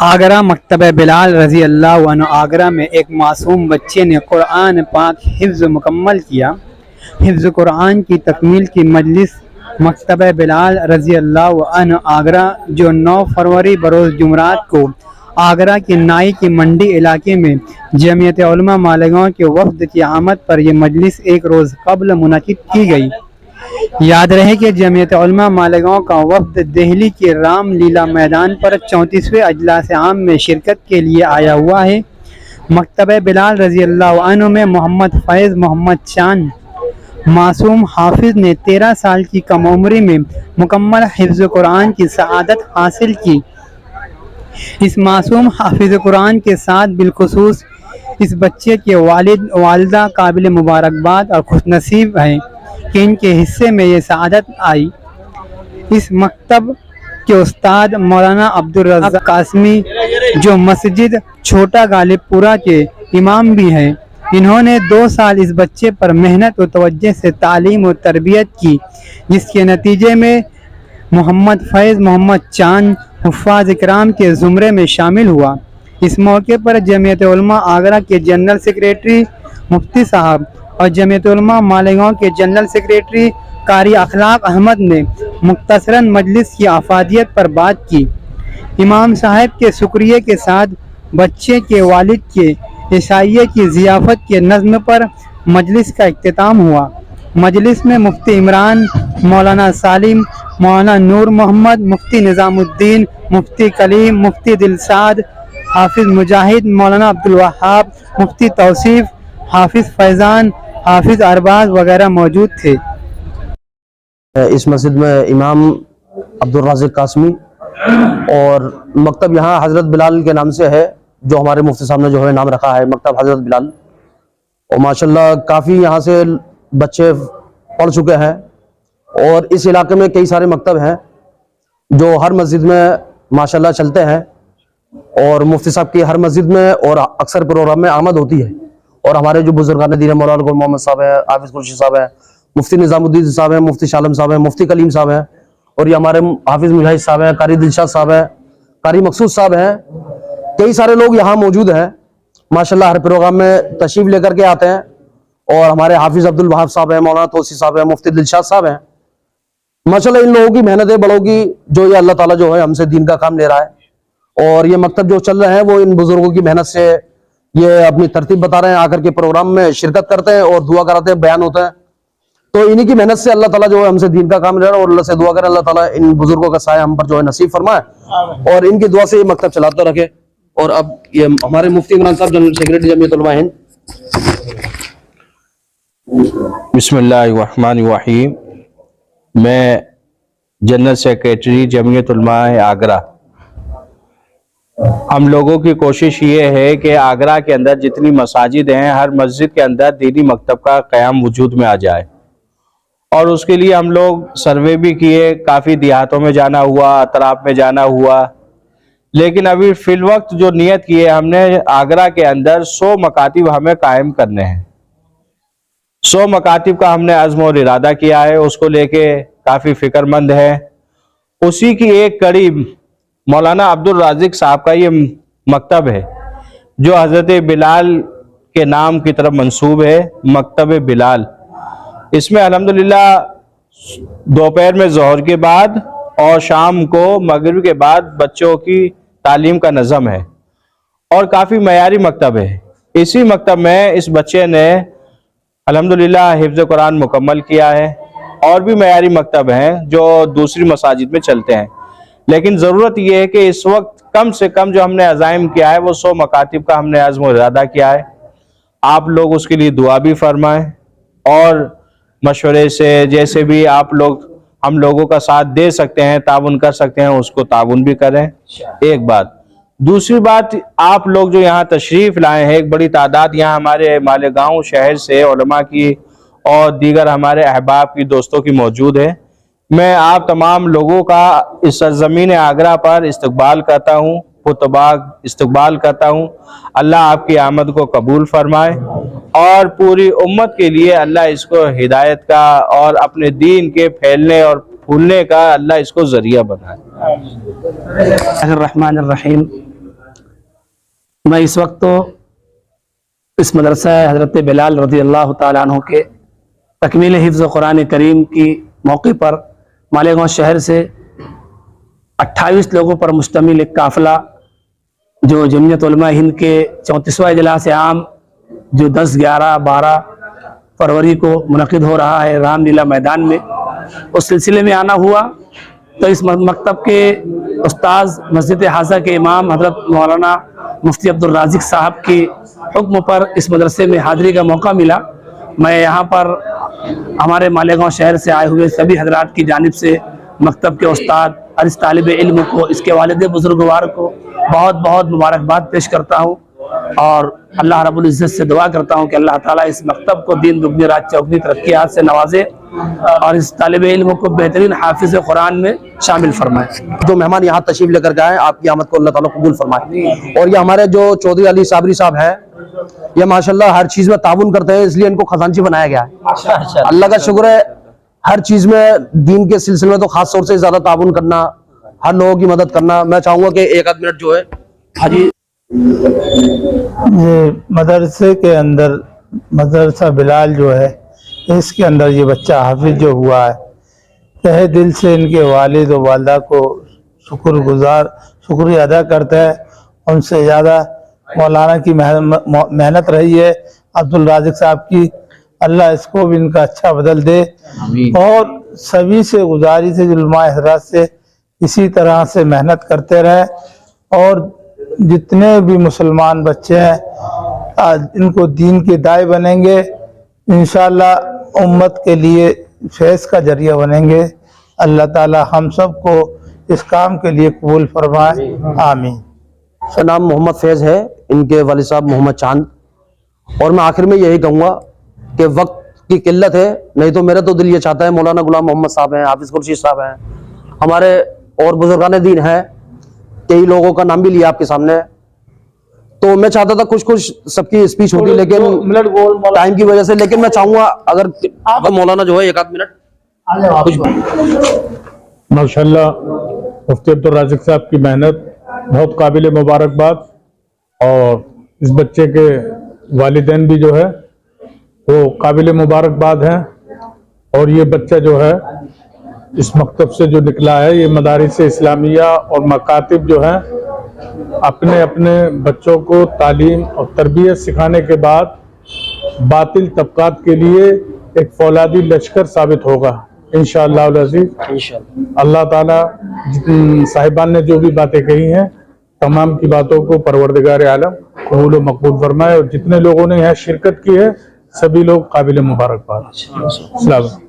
آگرہ مکتبہ بلال رضی اللہ عنہ آگرہ میں ایک معصوم بچے نے قرآن پاک حفظ مکمل کیا۔ حفظ قرآن کی تکمیل کی مجلس مکتبہ بلال رضی اللہ عنہ آگرہ جو 9 فروری بروز جمعرات کو آگرہ کے نائی کی منڈی علاقے میں جمعیت علماء مالیگاؤں کے وفد کی آمد پر یہ مجلس ایک روز قبل منعقد کی گئی۔ یاد رہے کہ جمعیت علماء مالیگاؤں کا وفد دہلی کے رام لیلا میدان پر 34ویں اجلاس عام میں شرکت کے لیے آیا ہوا ہے۔ مکتبہ بلال رضی اللہ عنہ میں محمد فیض محمد چاند معصوم حافظ نے 13 سال کی کم عمری میں مکمل حفظ قرآن کی سعادت حاصل کی۔ اس معصوم حافظ قرآن کے ساتھ بالخصوص اس بچے کے والد والدہ قابل مبارکباد اور خوش نصیب ہیں کہ ان کے حصے میں یہ سعادت آئی۔ اس مکتب کے استاد مولانا عبدالرزاق قاسمی جو مسجد چھوٹا غالب پورہ کے امام بھی ہیں، انہوں نے 2 سال اس بچے پر محنت و توجہ سے تعلیم و تربیت کی، جس کے نتیجے میں محمد فیض محمد چاند حفاظ اکرام کے زمرے میں شامل ہوا۔ اس موقع پر جمعیت علماء آگرہ کے جنرل سیکریٹری مفتی صاحب اور جمعیت علماء مالیگاؤں کے جنرل سیکریٹری قاری اخلاق احمد نے مختصراً مجلس کی افادیت پر بات کی۔ امام صاحب کے شکریہ کے ساتھ بچے کے والد کے عشائیہ کی ضیافت کے نظم پر مجلس کا اختتام ہوا۔ مجلس میں مفتی عمران، مولانا سالم، مولانا نور محمد، مفتی نظام الدین، مفتی کلیم، مفتی دلشاد، حافظ مجاہد، مولانا عبدالوہاب، مفتی توصیف، حافظ فیضان، حافظ ارباز وغیرہ موجود تھے۔ اس مسجد میں امام عبدالرزاق قاسمی اور مکتب یہاں حضرت بلال کے نام سے ہے، جو ہمارے مفتی صاحب نے جو ہے نام رکھا ہے مکتب حضرت بلال، اور ماشاءاللہ کافی یہاں سے بچے پڑھ چکے ہیں، اور اس علاقے میں کئی سارے مکتب ہیں جو ہر مسجد میں ماشاءاللہ چلتے ہیں، اور مفتی صاحب کی ہر مسجد میں اور اکثر پروگرام میں آمد ہوتی ہے، اور ہمارے جو بزرگان دین مولانا غلام محمد صاحب ہیں، حافظ قریشی صاحب ہیں، مفتی نظام الدین صاحب ہیں، مفتی شالم صاحب ہیں، مفتی کلیم صاحب ہیں، اور یہ ہمارے حافظ مجاہد صاحب ہیں، قاری دلشاد صاحب ہیں، قاری مقصود صاحب ہیں، کئی سارے لوگ یہاں موجود ہیں ماشاءاللہ، ہر پروگرام میں تشریف لے کر کے آتے ہیں، اور ہمارے حافظ عبدالوہاب صاحب ہیں، مولانا توصیف صاحب ہیں، مفتی دلشاد صاحب ہیں۔ ماشاءاللہ ان لوگوں کی محنت ہے بڑوں کی، جو یہ اللہ تعالیٰ جو ہے ہم سے دین کا کام لے رہا ہے، اور یہ مکتب جو چل رہے ہیں وہ ان بزرگوں کی محنت سے یہ اپنی ترتیب بتا رہے ہیں، آ کر کے پروگرام میں شرکت کرتے ہیں اور دعا کراتے ہیں، بیان ہوتا ہے، تو انہی کی محنت سے اللہ تعالیٰ جو ہے ہم سے دین کا کام لے رہا ہے، اور اللہ سے دعا کریں اللہ تعالیٰ ان بزرگوں کا سایہ ہم پر جو ہے نصیب فرمائے، اور ان کی دعا سے یہ مکتب چلاتا رکھے۔ اور اب یہ ہمارے مفتی عمران صاحب جنرل سیکریٹری جمعیت علماء ہند۔ بسم اللہ الرحمن الرحیم۔ میں جنرل سیکریٹری جمعیت علماء آگرہ۔ ہم لوگوں کی کوشش یہ ہے کہ آگرہ کے اندر جتنی مساجد ہیں، ہر مسجد کے اندر دینی مکتب کا قیام وجود میں آ جائے، اور اس کے لیے ہم لوگ سروے بھی کیے، کافی دیہاتوں میں جانا ہوا، اطراف میں جانا ہوا، لیکن ابھی فی الوقت جو نیت کی ہے ہم نے آگرہ کے اندر 100 مکاتب ہمیں قائم کرنے ہیں۔ 100 مکاتب کا ہم نے عزم اور ارادہ کیا ہے، اس کو لے کے کافی فکر مند ہے۔ اسی کی ایک کڑی مولانا عبدالرزاق صاحب کا یہ مکتب ہے، جو حضرت بلال کے نام کی طرف منسوب ہے، مکتب بلال۔ اس میں الحمدللہ دوپہر میں ظہر کے بعد اور شام کو مغرب کے بعد بچوں کی تعلیم کا نظم ہے، اور کافی معیاری مکتب ہے۔ اسی مکتب میں اس بچے نے الحمدللہ حفظ قرآن مکمل کیا ہے، اور بھی معیاری مکتب ہیں جو دوسری مساجد میں چلتے ہیں، لیکن ضرورت یہ ہے کہ اس وقت کم سے کم جو ہم نے عزائم کیا ہے وہ 100 مکاتب کا ہم نے عزم و ارادہ کیا ہے۔ آپ لوگ اس کے لیے دعا بھی فرمائیں، اور مشورے سے جیسے بھی آپ لوگ ہم لوگوں کا ساتھ دے سکتے ہیں، تعاون کر سکتے ہیں، اس کو تعاون بھی کریں۔ ایک بات۔ دوسری بات، آپ لوگ جو یہاں تشریف لائے ہیں، ایک بڑی تعداد یہاں ہمارے مالیگاؤں شہر سے علماء کی اور دیگر ہمارے احباب کی، دوستوں کی موجود ہے۔ میں آپ تمام لوگوں کا اس سرزمین آگرہ پر استقبال کرتا ہوں، پرتباغ استقبال کرتا ہوں۔ اللہ آپ کی آمد کو قبول فرمائے، اور پوری امت کے لیے اللہ اس کو ہدایت کا اور اپنے دین کے پھیلنے اور پھولنے کا اللہ اس کو ذریعہ بنائے۔ بسم اللہ الرحمن الرحیم۔ میں اس وقت تو اس مدرسہ حضرت بلال رضی اللہ تعالیٰ عنہ کے تکمیل حفظ قرآن کریم کی موقع پر مالیگاؤں شہر سے 28 لوگوں پر مشتمل ایک قافلہ جو جمعیت علماء ہند کے 34واں اجلاس عام جو 10، 11، 12 فروری کو منعقد ہو رہا ہے رام لیلا میدان میں، اس سلسلے میں آنا ہوا تو اس مکتب کے استاذ مسجد حاضہ کے امام حضرت مولانا مفتی عبدالرازق صاحب کی حکم پر اس مدرسے میں حاضری کا موقع ملا۔ میں یہاں پر ہمارے مالیگاؤں شہر سے آئے ہوئے سبھی حضرات کی جانب سے مکتب کے استاد اور اس طالب علم کو، اس کے والد بزرگوار کو بہت بہت مبارکباد پیش کرتا ہوں، اور اللہ رب العزت سے دعا کرتا ہوں کہ اللہ تعالیٰ اس مکتب کو دین دگنی رات چوگنی ترقیات سے نوازے اور اس طالب علم کو بہترین حافظ قرآن میں شامل فرمائے۔ جو مہمان یہاں تشریف لے کر کے آئے آپ کی آمد کو اللہ تعالیٰ قبول فرمائے۔ اور یہ ہمارے جو چودھری علی صابری صاحب ہیں، یہ ماشاءاللہ ہر چیز میں تعاون کرتے ہیں، اس لیے ان کو خزانچی بنایا گیا ہے۔ اللہ کا شکر ہے، ہر چیز میں دین کے سلسلے میں تو خاص طور سے زیادہ تعاون کرنا، ہر لوگوں کی مدد کرنا۔ میں چاہوں گا کہ ایک آدھ منٹ جو ہے حاجی یہ مدرسے کے اندر مدرسہ بلال جو ہے، اس کے اندر یہ بچہ حافظ جو ہوا ہے، تہہ دل سے ان کے والد و والدہ کو شکریہ ادا کرتا ہے۔ ان سے زیادہ مولانا کی محنت رہی ہے، عبدالرازق صاحب کی، اللہ اس کو بھی ان کا اچھا بدل دے۔ اور سبھی سے گزارش ہے علماء حضرات سے اسی طرح سے محنت کرتے رہے، اور جتنے بھی مسلمان بچے ہیں ان کو دین کے داعی بنیں گے، انشاءاللہ امت کے لیے فیض کا ذریعہ بنیں گے۔ اللہ تعالی ہم سب کو اس کام کے لیے قبول فرمائے، آمین۔ اس کا نام محمد فیض ہے، ان کے والد صاحب محمد چاند۔ اور میں آخر میں یہی کہوں گا کہ وقت کی قلت ہے، نہیں تو میرا تو دل یہ چاہتا ہے مولانا غلام محمد صاحب ہیں، حافظ خورشید صاحب ہیں، ہمارے اور بزرگان دین ہیں، کئی لوگوں کا نام بھی لیا آپ کے سامنے، تو میں چاہتا تھا کچھ سب کی اسپیچ ہوتی لیکن ٹائم کی وجہ سے، لیکن میں چاہوں گا اگر مولانا جو ہے ایک آدھ منٹ۔ ماشاءاللہ مفتی عبدالرازق صاحب کی محنت بہت قابل مبارکباد، اور اس بچے کے والدین بھی جو ہے وہ قابل مبارکباد ہیں۔ اور یہ بچہ جو ہے اس مکتب سے جو نکلا ہے، یہ مدارس اسلامیہ اور مکاتب جو ہیں اپنے اپنے بچوں کو تعلیم اور تربیت سکھانے کے بعد باطل طبقات کے لیے ایک فولادی لشکر ثابت ہوگا انشاءاللہ العزیز۔ اللہ تعالیٰ صاحبان نے جو بھی باتیں کہی ہیں تمام کی باتوں کو پروردگار عالم قبول و مقبول فرمائے، اور جتنے لوگوں نے یہاں شرکت کی ہے سبھی لوگ قابل مبارکباد۔ السلام علیکم۔